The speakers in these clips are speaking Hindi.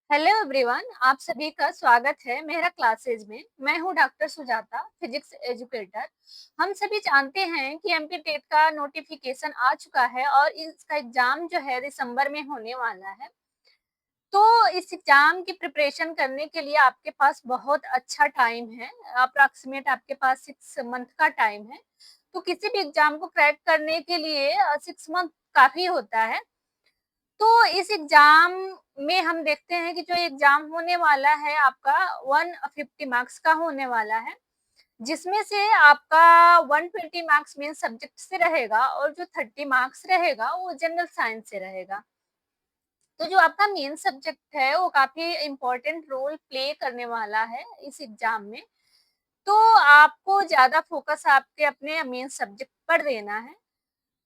हेलो एवरीवन, आप सभी का स्वागत है मेरा क्लासेज में। मैं हूं डॉक्टर सुजाता, फिजिक्स एजुकेटर। हम सभी जानते हैं कि एमपी टेट का नोटिफिकेशन आ चुका है और इसका एग्जाम जो है दिसंबर में होने वाला है। तो इस एग्जाम की प्रिपरेशन करने के लिए आपके पास बहुत अच्छा टाइम है। अप्रॉक्सीमेट आपके पास 6 मंथ का टाइम है। तो किसी भी एग्जाम को क्रैक करने के लिए 6 मंथ काफी होता है। तो इस एग्जाम में हम देखते हैं कि जो एग्जाम होने वाला है आपका 150 मार्क्स का होने वाला है, जिसमें से आपका 120 मार्क्स मेन सब्जेक्ट से रहेगा और जो 30 मार्क्स रहेगा वो जनरल साइंस से रहेगा। तो जो आपका मेन सब्जेक्ट है वो काफी इम्पोर्टेंट रोल प्ले करने वाला है इस एग्जाम में। तो आपको ज्यादा फोकस आपके अपने मेन सब्जेक्ट पर देना है।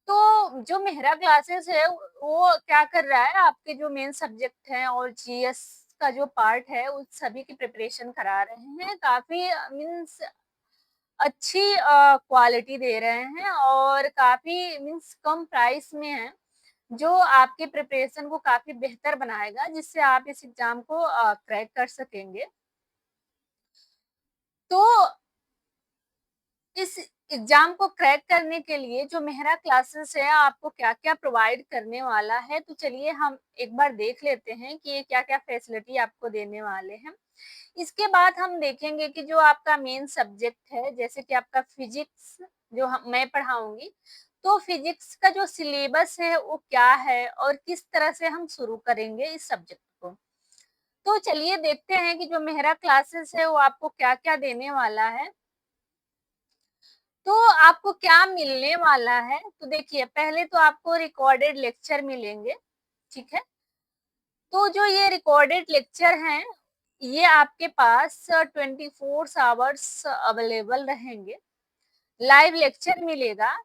तो जो मेहरा क्लासेस है वो क्या कर रहा है, आपके जो मेन सब्जेक्ट हैं और जीएस का जो पार्ट है उस सभी की प्रिपरेशन करा रहे हैं। काफी मीन्स अच्छी क्वालिटी दे रहे हैं और काफी मीन्स कम प्राइस में है, जो आपके प्रिपरेशन को काफी बेहतर बनाएगा, जिससे आप इस एग्जाम को क्रैक कर सकेंगे। तो इस एग्जाम को क्रैक करने के लिए जो मेहरा क्लासेस है आपको क्या-क्या प्रोवाइड करने वाला है, तो चलिए हम एक बार देख लेते हैं कि ये क्या-क्या फैसिलिटी आपको देने वाले हैं। इसके बाद हम देखेंगे कि जो आपका मेन सब्जेक्ट है, जैसे कि आपका फिजिक्स जो मैं पढ़ाऊंगी, तो फिजिक्स का जो सिलेबस है वो क्या है और किस तरह से हम शुरू करेंगे इस सब्जेक्ट को। तो चलिए देखते हैं कि जो मेहरा क्लासेस है वो आपको क्या-क्या देने वाला है। तो आपको क्या मिलने वाला है, तो देखिए पहले तो आपको रिकॉर्डेड लेक्चर मिलेंगे, ठीक है। तो जो ये रिकॉर्डेड लेक्चर हैं, ये आपके पास 24 आवर्स अवेलेबल रहेंगे। लाइव लेक्चर मिलेगा।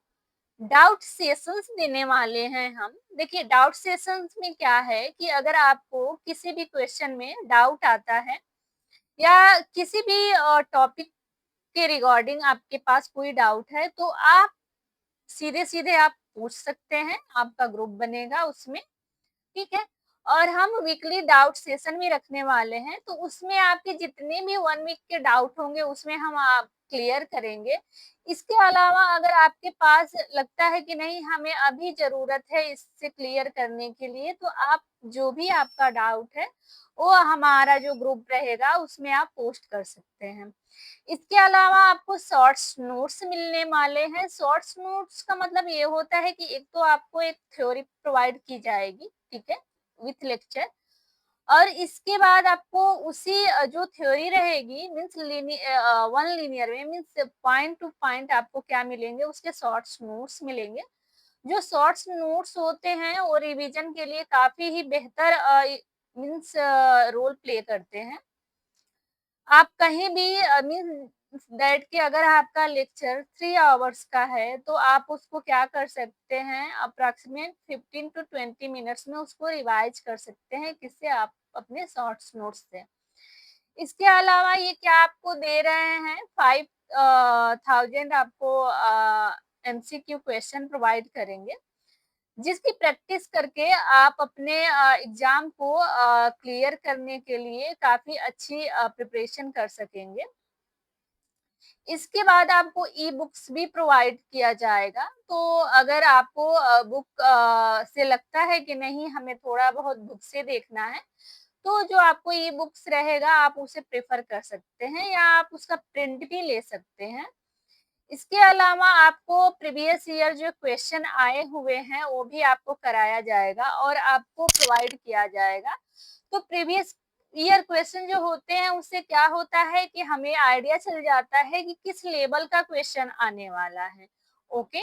डाउट सेशंस देने वाले हैं हम। देखिए डाउट सेशंस में क्या है कि अगर आपको किसी भी क्वेश्चन में डाउट आता है या किसी भी टॉपिक के रिगार्डिंग आपके पास कोई डाउट है, तो आप सीधे-सीधे आप पूछ सकते हैं, आपका ग्रुप बनेगा उसमें, ठीक है? और हम वीकली डाउट सेशन भी रखने वाले हैं, तो उसमें आपके जितने भी 1 वीक के डाउट होंगे, उसमें हम आप क्लियर करेंगे। इसके अलावा अगर आपके पास लगता है कि नहीं हमें अभी ज़रूरत है इससे क्लियर करने के लिए, तो आप जो भी आपका डाउट है, वो हमारा जो ग्रुप रहेगा उसमें आप पोस्ट कर सकते हैं। इसके अलावा आपको शॉर्ट्स नोट्स मिलने वाले हैं। शॉर्ट्स नोट्स का मतलब ये होता है कि एक तो आपको एक थ्योरी प्रोवाइड की जाएगी, ठीक है, विथ लेक्चर। और इसके बाद आपको उसी जो थ्योरी रहेगी मीन्स वन लीनियर में मीन्स पॉइंट टू पॉइंट आपको क्या मिलेंगे, उसके शॉर्ट्स नोट्स मिलेंगे। जो शॉर्ट्स नोट्स होते हैं वो रिवीजन के लिए काफी ही बेहतर मीन्स रोल प्ले करते हैं। आप कहीं भी मीन्स दैट कि अगर आपका लेक्चर 3 आवर्स का है, तो आप उसको क्या कर सकते हैं, अप्रॉक्सिमेट 15 टू 20 मिनट्स में उसको रिवाइज कर सकते हैं, किससे आप अपने शॉर्ट्स नोट्स से। इसके अलावा ये क्या आपको दे रहे हैं, 5000 आपको एमसीक्यू क्वेश्चन प्रोवाइड करेंगे, जिसकी प्रैक्टिस करके आप अपने एग्जाम को क्लियर करने के लिए काफी अच्छी प्रिपरेशन कर सकेंगे। इसके बाद आपको ई बुक्स भी प्रोवाइड किया जाएगा। तो अगर आपको बुक से लगता है कि नहीं हमें थोड़ा बहुत बुक से देखना है, तो जो आपको ई बुक्स रहेगा आप उसे प्रेफर कर सकते हैं या आप उसका प्रिंट भी ले सकते हैं। इसके अलावा आपको प्रीवियस ईयर जो क्वेश्चन आए हुए हैं वो भी आपको कराया जाएगा और आपको प्रोवाइड किया जाएगा। तो प्रीवियस ईयर क्वेश्चन जो होते हैं उससे क्या होता है कि हमें आइडिया चल जाता है कि किस लेवल का क्वेश्चन आने वाला है। ओके।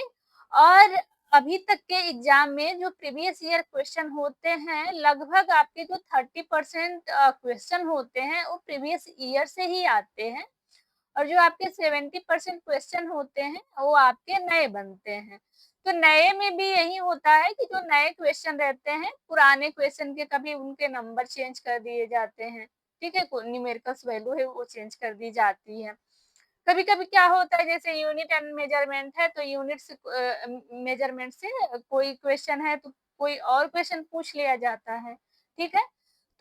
और अभी तक के एग्जाम में जो प्रीवियस ईयर क्वेश्चन होते हैं, लगभग आपके जो 30% क्वेश्चन होते हैं वो प्रीवियस ईयर से ही आते हैं और जो आपके 70% क्वेश्चन होते हैं वो आपके नए बनते हैं। तो नए में भी यही होता है कि जो नए क्वेश्चन रहते हैं, पुराने क्वेश्चन के कभी उनके नंबर चेंज कर दिए जाते हैं, ठीक है, न्यूमेरिकल्स वैल्यू है वो चेंज कर दी जाती है। कभी-कभी क्या होता है, जैसे यूनिट एंड मेजरमेंट है, तो यूनिट से मेजरमेंट से कोई क्वेश्चन है तो कोई और क्वेश्चन पूछ लिया जाता है, ठीक है।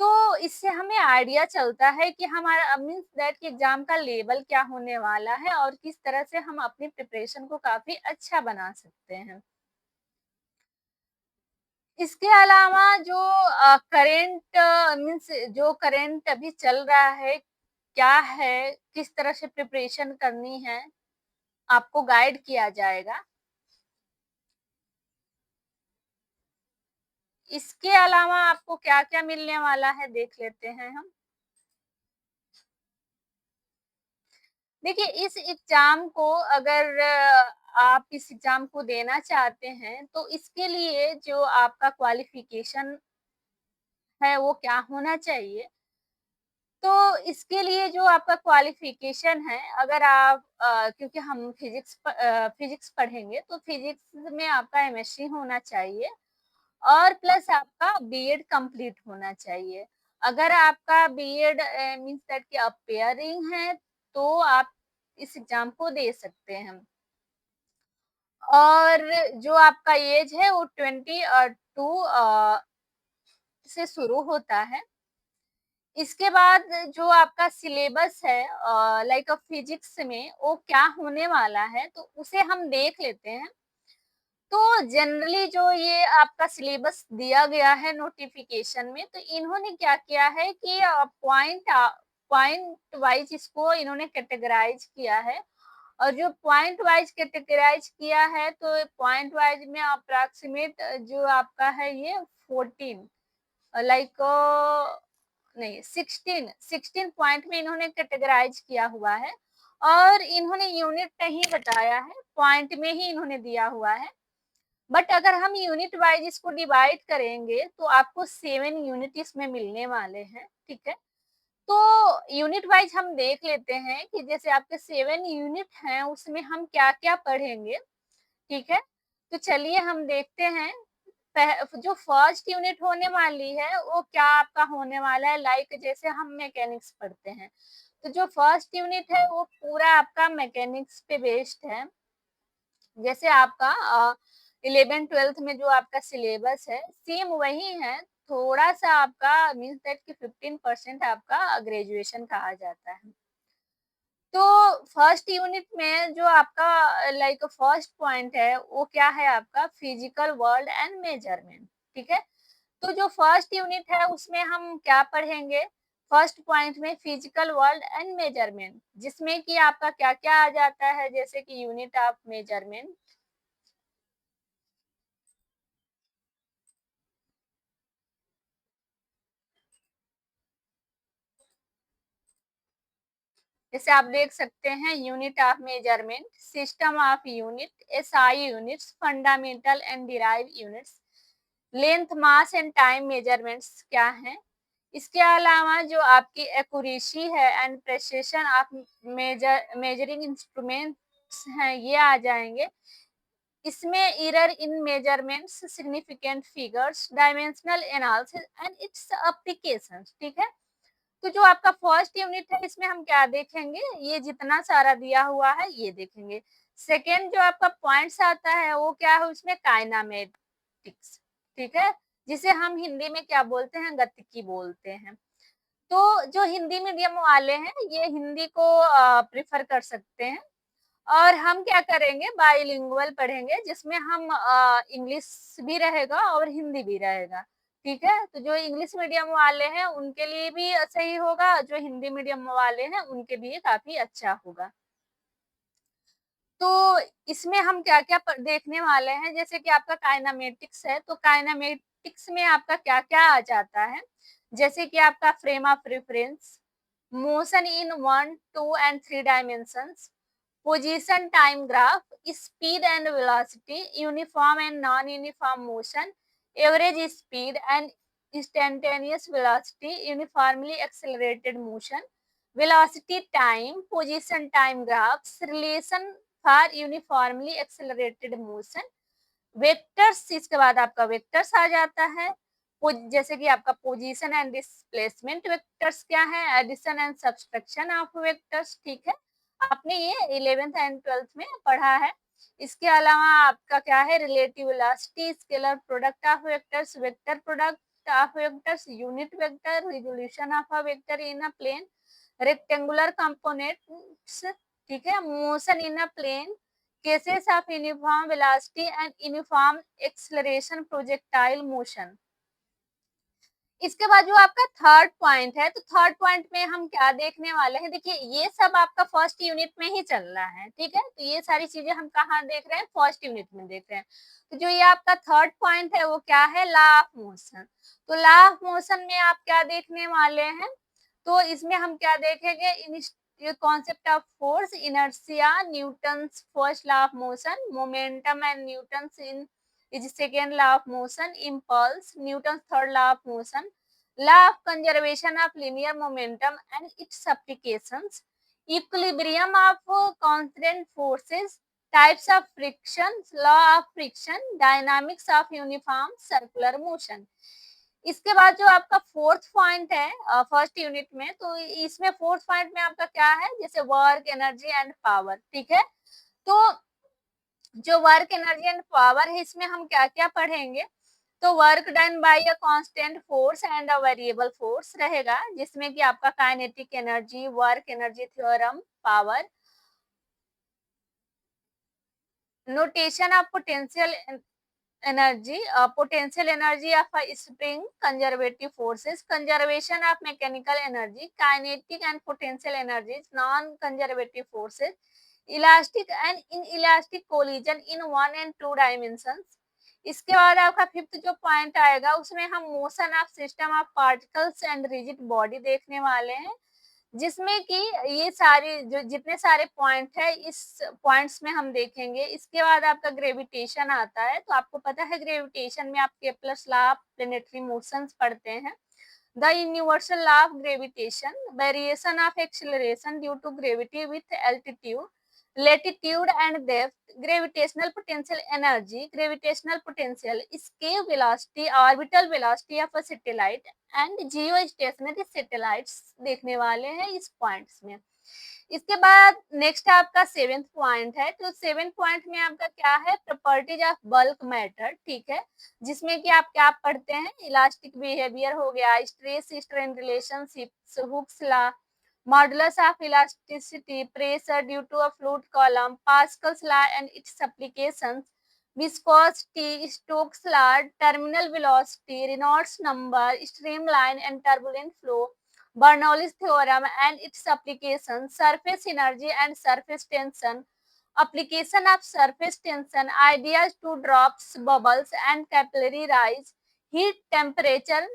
तो इससे हमें आइडिया चलता है कि हमारा मीन्स दैट कि एग्ज़ाम का लेवल क्या होने वाला है और किस तरह से हम अपनी प्रिपरेशन को काफ़ी अच्छा बना सकते हैं। इसके अलावा जो करंट मीन्स जो करंट अभी चल रहा है, क्या है, किस तरह से प्रिपरेशन करनी है, आपको गाइड किया जाएगा। इसके अलावा आपको क्या-क्या मिलने वाला है देख लेते हैं हम। देखिए इस एग्ज़ाम को अगर आप इस एग्ज़ाम को देना चाहते हैं, तो इसके लिए जो आपका क्वालिफ़िकेशन है वो क्या होना चाहिए? तो इसके लिए जो आपका क्वालिफ़िकेशन है, अगर आप क्योंकि हम फ़िज़िक्स पढ़ेंगे, तो फ़िज़िक्स में आपका एमएससी होना चाहिए और प्लस आपका बीएड कंप्लीट होना चाहिए। अगर आपका बीएड मीन्स दैट कि आप पेयरिंग है, तो आप इस एग्ज़ाम को दे सकते हैं। और जो आपका एज है वो 22 से शुरू होता है। इसके बाद जो आपका सिलेबस है लाइक फिजिक्स में वो क्या होने वाला है तो उसे हम देख लेते हैं। तो जनरली जो ये आपका सिलेबस दिया गया है नोटिफिकेशन में तो इन्होंने क्या किया है कि पॉइंट वाइज इसको इन्होंने कैटेगराइज किया है और जो पॉइंट वाइज कैटेगराइज किया है तो पॉइंट वाइज में अप्रॉक्सीमेट जो आपका है ये 14 लाइक नहीं 16 पॉइंट में इन्होंने कैटेगराइज किया हुआ है और इन्होंने यूनिट नहीं बताया है, पॉइंट में ही इन्होंने दिया हुआ है। बट अगर हम यूनिट वाइज इसको डिवाइड करेंगे तो आपको 7 यूनिट इसमें मिलने वाले हैं, ठीक है? तो यूनिट वाइज हम देख लेते हैं कि जैसे आपके 7 यूनिट हैं उसमें हम क्या-क्या पढ़ेंगे, ठीक है? तो चलिए हम देखते हैं जो फर्स्ट यूनिट होने वाली है वो क्या आपका होने वाला है लाइक जैसे हम मैकेनिक्स पढ़ते हैं तो जो फर्स्ट यूनिट है वो पूरा आपका मैकेनिक्स पे बेस्ड है जैसे आपका 11th-12th में जो आपका सिलेबस है सेम वही है थोड़ा सा आपका मीन्स दैट कि 15% आपका ग्रेजुएशन कहा जाता है तो फर्स्ट यूनिट में जो आपका लाइक फर्स्ट पॉइंट है वो क्या है आपका फिजिकल वर्ल्ड एंड मेजरमेंट ठीक है तो जो फर्स्ट यूनिट है उसमें हम क्या पढ़ेंगे फर्स्ट पॉइंट में फिजिकल वर्ल्ड एंड मेजरमेंट जिसमें कि आपका क्या क्या आ जाता है जैसे कि यूनिट ऑफ मेजरमेंट जैसे आप देख सकते हैं unit of measurement system of unit SI units fundamental and derive units length mass and time measurements क्या हैं इसके अलावा जो आपकी एक्यूरेसी है and precision of measuring instruments हैं ये आ जाएंगे इसमें error in measurements significant figures dimensional analysis and it's applications ठीक है तो जो आपका फर्स्ट यूनिट है इसमें हम क्या देखेंगे ये जितना सारा दिया हुआ है ये देखेंगे सेकेंड जो आपका पॉइंट्स आता है वो क्या है उसमें काइनामेटिक्स ठीक है जिसे हम हिंदी में क्या बोलते हैं गतिकी बोलते हैं तो जो हिंदी मीडियम वाले हैं ये हिंदी को प्रिफर कर सकते हैं और हम क्या करेंगे बाइलिंगुअल पढ़ेंगे जिसमें हम इंग्लिश भी रहेगा और हिंदी भी रहेगा ठीक है तो जो इंग्लिश मीडियम वाले हैं उनके लिए भी सही होगा जो हिंदी मीडियम वाले हैं उनके लिए काफी अच्छा होगा तो इसमें हम क्या-क्या देखने वाले हैं जैसे कि आपका काइनेमेटिक्स है तो काइनेमेटिक्स में आपका क्या-क्या आ जाता है जैसे कि आपका frame of reference motion in 1 2 and 3 dimensions position time graph speed and velocity uniform and non uniform motion average speed and instantaneous velocity uniformly accelerated motion velocity time position time graphs relation for uniformly accelerated motion vectors इसके बाद आपका वेक्टर्स आ जाता है जैसे कि आपका पोजीशन एंड डिस्प्लेसमेंट वेक्टर्स क्या है addition and subtraction of vectors ठीक है आपने ये 11th एंड 12th में पढ़ा है इसके अलावा आपका क्या है relative velocity scalar product of vectors vector product concept of vectors, unit vector, resolution of a vector in a plane, rectangular components, ठीक है, motion in a plane, cases of uniform velocity and uniform acceleration, projectile motion। इसके बाद जो आपका थर्ड पॉइंट है, तो थर्ड पॉइंट में हम क्या देखने वाले हैं, देखिए ये सब आपका फर्स्ट यूनिट में ही चल रहा है, ठीक है, तो ये सारी चीजें हम कहाँ देख रहे हैं, फर्स्ट यूनिट में देख रहे हैं। तो जो ये आपका थर्ड पॉइंट है वो क्या है, लॉ ऑफ मोशन। तो लॉ ऑफ मोशन में आप क्या देखने वाले हैं, तो इसमें हम क्या देखेंगे, concept of force, inertia, Newton's first law of motion, momentum and Newton's in is second law of motion, impulse, Newton's third law of motion, law of conservation of linear momentum and its applications, equilibrium of constant forces, types of friction, law of friction, dynamics of uniform circular motion। इसके बाद जो आपका फोर्थ पॉइंट है फर्स्ट यूनिट में, तो इसमें फोर्थ पॉइंट में आपका क्या है, जैसे वर्क, एनर्जी एंड पावर, ठीक है। तो जो वर्क, एनर्जी एंड पावर है, इसमें हम क्या क्या पढ़ेंगे, तो work done by a constant force and a variable force रहेगा, जिसमें कि आपका kinetic energy, work energy theorem, power, notation of potential energy, potential energy of a spring, conservative forces, conservation of mechanical energy, kinetic and potential energy, non conservative forces, elastic and inelastic collision in 1 and 2 dimensions. इसके बाद आपका फिफ्थ जो पॉइंट आएगा, उसमें हम motion of system of particles and rigid body देखने वाले हैं, जिसमें कि ये सारे जो जितने सारे पॉइंट है, इस पॉइंट्स में हम देखेंगे। इसके बाद आपका ग्रेविटेशन आता है, तो आपको पता है ग्रेविटेशन में आप Kepler's law of planetary motions पढ़ते हैं, the universal law of gravitation, variation of acceleration due to gravity with altitude, latitude and depth, gravitational potential energy, gravitational potential, escape velocity, orbital velocity of a satellite and geostationary satellites देखने वाले हैं इस पॉइंट्स में। इसके बाद नेक्स्ट आपका सेवेंथ पॉइंट है, तो सेवेंथ पॉइंट में आपका क्या है, प्रॉपर्टीज ऑफ बल्क मैटर, ठीक है, जिसमें कि आप क्या पढ़ते हैं, इलास्टिक बिहेवियर हो गया, stress strain relationships, Hooke's law, modulus of elasticity, pressure due to a fluid column, Pascal's law and its applications, viscosity, Stokes law, terminal velocity, Reynolds number, streamline and turbulent flow, Bernoulli's theorem and its applications, surface energy and surface tension, application of surface tension, ideas to drops, bubbles and capillary rise, heat, temperature,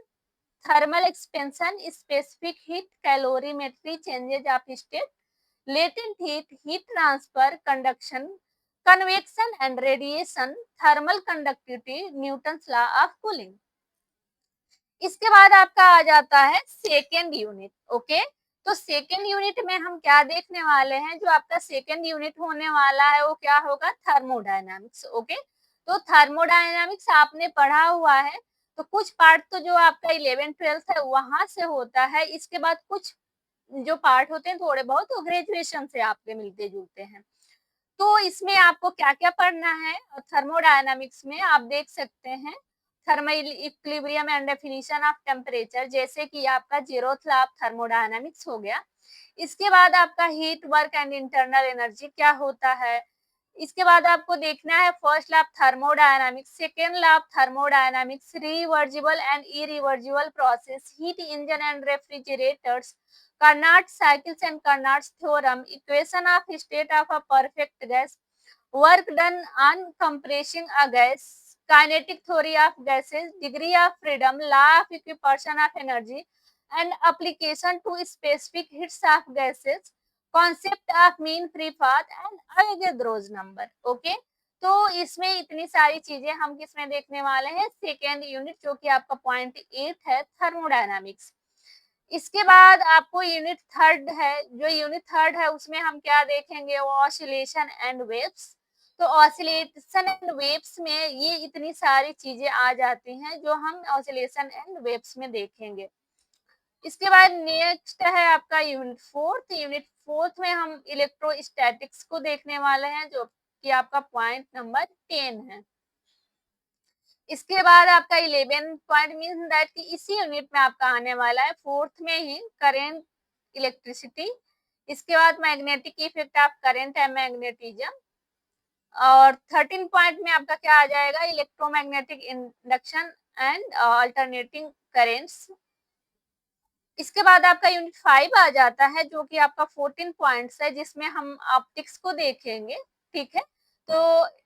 thermal expansion, specific heat, calorimetry, changes of state, latent heat, heat transfer, conduction, convection and radiation, thermal conductivity, Newton's law of cooling। इसके बाद आपका आ जाता है सेकेंड यूनिट, ओके। तो सेकेंड यूनिट में हम क्या देखने वाले हैं, जो आपका सेकेंड यूनिट होने वाला है वो क्या होगा, थर्मोडायनामिक्स, ओके। तो थर्मोडायनामिक्स आपने पढ़ा हुआ है, तो कुछ पार्ट तो जो आपका 11th-12th है वहां से होता है, इसके बाद कुछ जो पार्ट होते हैं थोड़े बहुत तो ग्रेजुएशन से आपके मिलते जुलते हैं। तो इसमें आपको क्या क्या पढ़ना है, थर्मोडायनामिक्स में आप देख सकते हैं thermal equilibrium and definition of temperature, जैसे कि आपका जीरोथ लॉ ऑफ थर्मोडायनामिक्स हो गया। इसके बाद आपका heat, work and internal energy क्या होता है। इसके बाद आपको देखना है first law of thermodynamics, second law of thermodynamics, reversible and irreversible process, heat engine and refrigerators, Carnot cycles and Carnot's theorem, equation of state of a perfect gas, work done on compressing a gas, kinetic theory of gases, degree of freedom, law of equipartition of energy and application to specific heats of gases, concept of mean free path and Avogadro's number, okay। तो इसमें इतनी सारी चीजें हम किसमें देखने वाले हैं, सेकेंड यूनिट, जो कि आपका पॉइंट 8 है, थर्मोडायनामिक्स। इसके बाद आपको यूनिट थर्ड है, जो यूनिट थर्ड है उसमें हम क्या देखेंगे, ऑसिलेशन एंड वेव्स। तो ऑसिलेशन एंड वेव्स में ये इतनी सारी चीजें आ जाती हैं जो हम ऑसिलेशन एंड वेव्स में देखेंगे। इसके बाद नेक्स्ट है आपका यूनिट फोर्थ। यूनिट फोर्थ में हम इलेक्ट्रोस्टैटिक्स को देखने वाले हैं, जो कि आपका पॉइंट नंबर 10 है। इसके बाद आपका 11 पॉइंट मीन्स दैट कि इसी यूनिट में आपका आने वाला है, फोर्थ में ही करंट, इलेक्ट्रिसिटी। इसके बाद magnetic effect of current and magnetism. और 13 पॉइंट में आपका क्या आ जाएगा, electromagnetic induction and alternating currents. इसके बाद आपका यूनिट 5 आ जाता है, जो कि आपका 14 पॉइंट्स है, जिसमें हम ऑप्टिक्स को देखेंगे। ठीक है, तो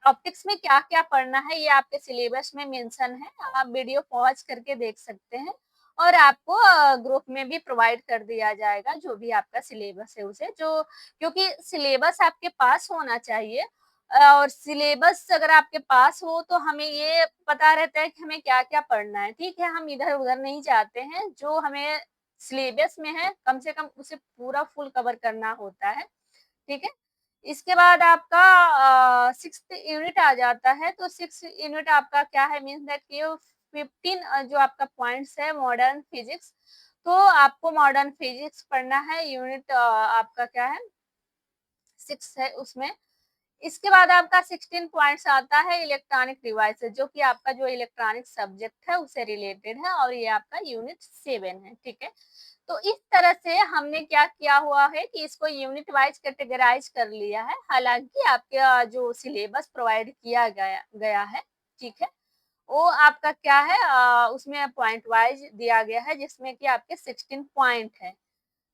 ऑप्टिक्स में क्या क्या पढ़ना है ये आपके सिलेबस में मेंशन है, आप वीडियो पॉज करके देख सकते हैं, और आपको ग्रुप में भी प्रोवाइड कर दिया जाएगा जो भी आपका सिलेबस है उसे, जो क्योंकि सिलेबस आपके पास होना चाहिए। और सिलेबस अगर आपके पास हो तो हमें ये पता रहता है कि हमें क्या क्या पढ़ना है। ठीक है, हम इधर उधर नहीं जाते हैं, जो हमें सिलेबस में है कम से कम उसे पूरा फुल कवर करना होता है। ठीक है, इसके बाद आपका 6th यूनिट आ जाता है, तो 6th यूनिट आपका क्या है, मीन्स दैट कि 15 जो आपका पॉइंट्स है मॉडर्न फिजिक्स। तो आपको मॉडर्न फिजिक्स पढ़ना है, यूनिट आपका क्या है, 6 है उसमें। इसके बाद आपका 16 पॉइंट्स आता है इलेक्ट्रॉनिक डिवाइसेस, जो कि आपका जो इलेक्ट्रॉनिक सब्जेक्ट है उससे रिलेटेड है, और ये आपका यूनिट 7 है। ठीक है, तो इस तरह से हमने क्या किया हुआ है कि इसको यूनिट वाइज कैटेगराइज कर लिया है। हालांकि आपका जो सिलेबस प्रोवाइड किया गया है, ठीक है, वो आपका क्या है, उसमें पॉइंट वाइज दिया गया है, जिसमें कि आपके 16 पॉइंट है।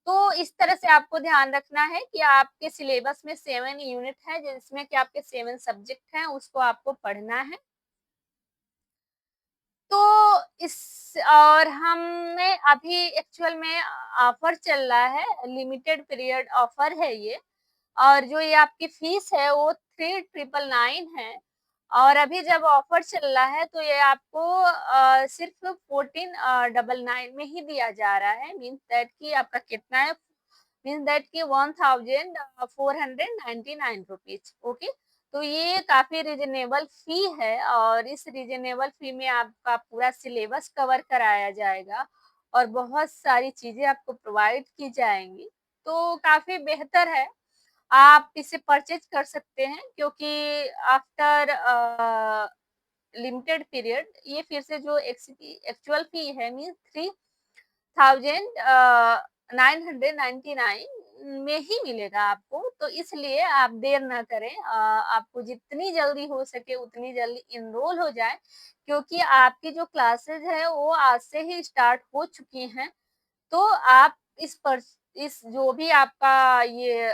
तो इस तरह से आपको ध्यान रखना है कि आपके सिलेबस में 7 यूनिट है, जिसमें कि आपके 7 सब्जेक्ट हैं, उसको आपको पढ़ना है। तो इस और हमने अभी एक्चुअल में ऑफर चल रहा है, लिमिटेड पीरियड ऑफर है ये, और जो ये आपकी फीस है वो 3999 है। और अभी जब ऑफर चल रहा है तो ये आपको सिर्फ 1499 में ही दिया जा रहा है, मीन्स दैट कि आपका कितना है, मीन्स दैट कि 1499 रुपीज। ओके, तो ये काफी रिजनेबल फी है, और इस रिजनेबल फी में आपका पूरा सिलेबस कवर कराया जाएगा, और बहुत सारी चीजें आपको प्रोवाइड की जाएंगी। तो काफी बेहतर है, आप इसे परचेज कर सकते हैं, क्योंकि आफ्टर लिमिटेड पीरियड ये फिर से जो एक्चुअल फी है मीन 3999 में ही मिलेगा आपको। तो इसलिए आप देर ना करें, आपको जितनी जल्दी हो सके उतनी जल्दी इनरोल हो जाए, क्योंकि आपकी जो क्लासेज है वो आज से ही स्टार्ट हो चुकी हैं। तो आप इस जो भी आपका ये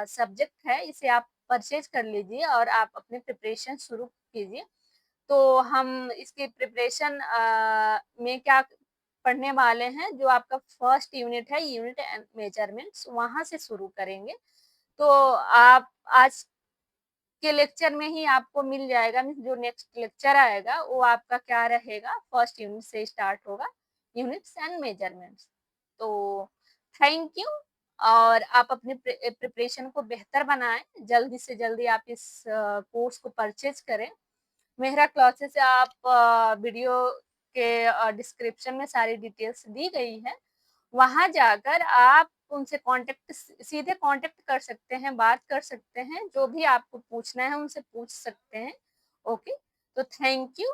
सब्जेक्ट है इसे आप परचेज कर लीजिए, और आप अपने प्रिपरेशन शुरू कीजिए। तो हम इसकी प्रिपरेशन में क्या पढ़ने वाले हैं, जो आपका फर्स्ट यूनिट है, यूनिट एंड मेजरमेंट्स, वहां से शुरू करेंगे। तो आप आज के लेक्चर में ही आपको मिल जाएगा, मीन्स जो नेक्स्ट लेक्चर आएगा वो आपका क्या रहेगा, फर्स्ट यूनिट से स्टार्ट होगा, यूनिट्स एंड मेजरमेंट्स। तो थैंक यू, और आप अपने प्रिपरेशन को बेहतर बनाएं, जल्दी से जल्दी आप इस कोर्स को परचेज करें। मेहरा क्लासेस आप वीडियो के डिस्क्रिप्शन में सारी डिटेल्स दी गई है, वहां जाकर आप उनसे सीधे कांटेक्ट कर सकते हैं, बात कर सकते हैं, जो भी आपको पूछना है उनसे पूछ सकते हैं। ओके, तो थैंक यू।